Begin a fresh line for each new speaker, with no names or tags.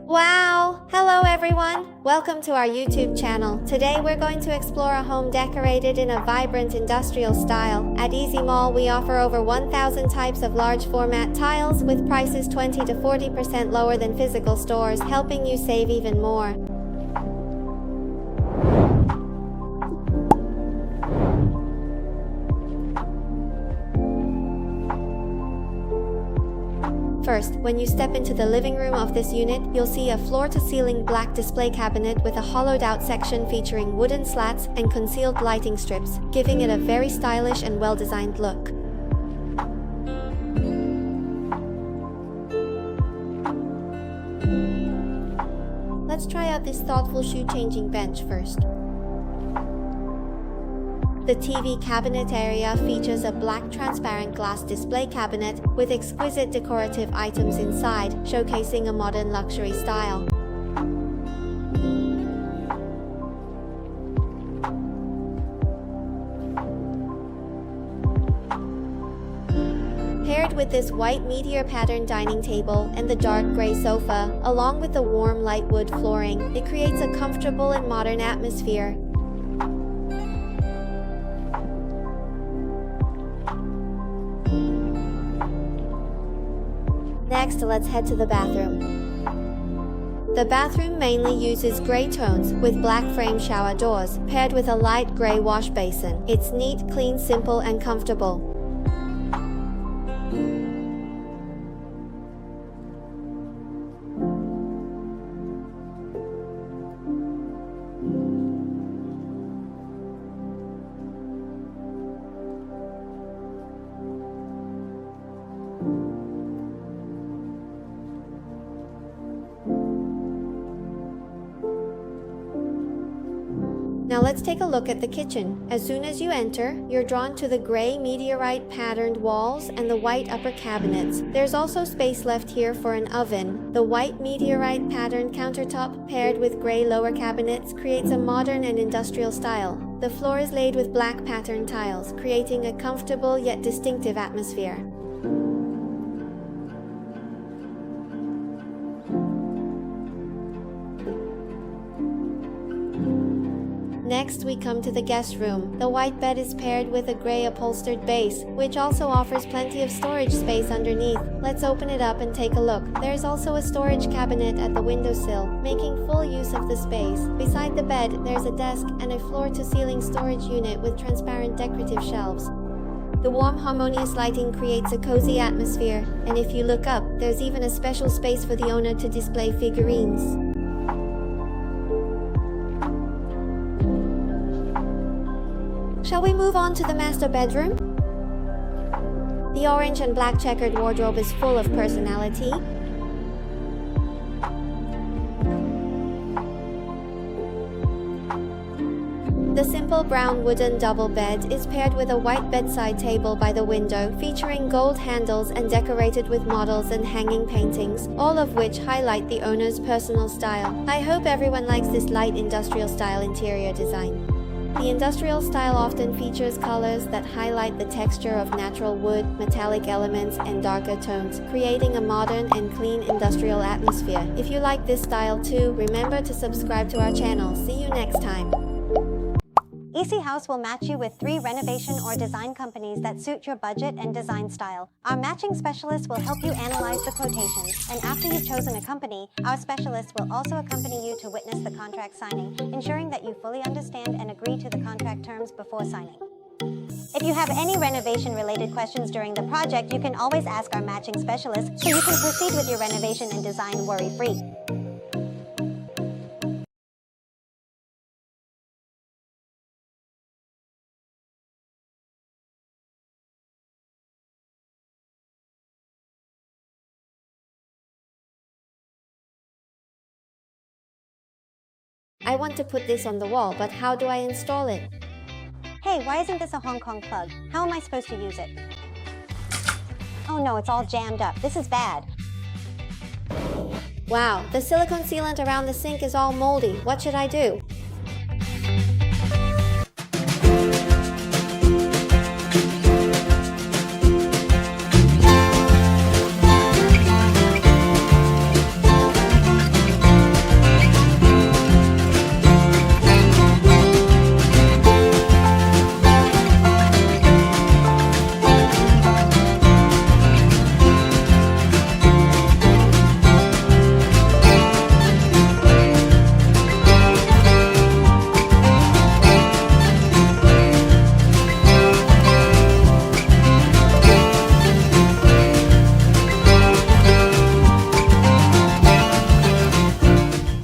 Wow! Hello everyone! Welcome to our YouTube channel. Today we're going to explore a home decorated in a vibrant industrial style. At EcMall we offer over 1,000 types of large format tiles with prices 20 to 40% lower than physical stores, helping you save even more. First, when you step into the living room of this unit, you'll see a floor-to-ceiling black display cabinet with a hollowed-out section featuring wooden slats and concealed lighting strips, giving it a very stylish and well-designed look. Let's try out this thoughtful shoe-changing bench first. The TV cabinet area features a black transparent glass display cabinet with exquisite decorative items inside, showcasing a modern luxury style. Paired with this white meteor pattern dining table and the dark gray sofa, along with the warm light wood flooring, it creates a comfortable and modern atmosphere. Next, let's head to the bathroom. The bathroom mainly uses gray tones with black frame shower doors, paired with a light gray wash basin. It's neat, clean, simple, and comfortable. Now let's take a look at the kitchen. As soon as you enter, you're drawn to the gray meteorite patterned walls and the white upper cabinets. There's also space left here for an oven. The white meteorite patterned countertop paired with gray lower cabinets creates a modern and industrial style. The floor is laid with black patterned tiles, creating a comfortable yet distinctive atmosphere. Next, we come to the guest room. The white bed is paired with a gray upholstered base, which also offers plenty of storage space underneath. Let's open it up and take a look. There's also a storage cabinet at the windowsill, making full use of the space. Beside the bed, there's a desk and a floor-to-ceiling storage unit with transparent decorative shelves. The warm, harmonious lighting creates a cozy atmosphere, and if you look up, there's even a special space for the owner to display figurines. Shall we move on to the master bedroom? The orange and black checkered wardrobe is full of personality. The simple brown wooden double bed is paired with a white bedside table by the window, featuring gold handles and decorated with models and hanging paintings, all of which highlight the owner's personal style. I hope everyone likes this light industrial style interior design. The industrial style often features colors that highlight the texture of natural wood, metallic elements, and darker tones, creating a modern and clean industrial atmosphere. If you like this style too, remember to subscribe to our channel. See you next time.
EcHouse will match you with 3 renovation or design companies that suit your budget and design style. Our matching specialist will help you analyze the quotations, and after you've chosen a company, our specialist will also accompany you to witness the contract signing, ensuring that you fully understand and agree to the contract terms before signing. If you have any renovation-related questions during the project, you can always ask our matching specialist, so you can proceed with your renovation and design worry-free.
I want to put this on the wall, but how do I install it?
Hey, why isn't this a Hong Kong plug? How am I supposed to use it? Oh no, it's all jammed up. This is bad.
Wow, the silicone sealant around the sink is all moldy. What should I do?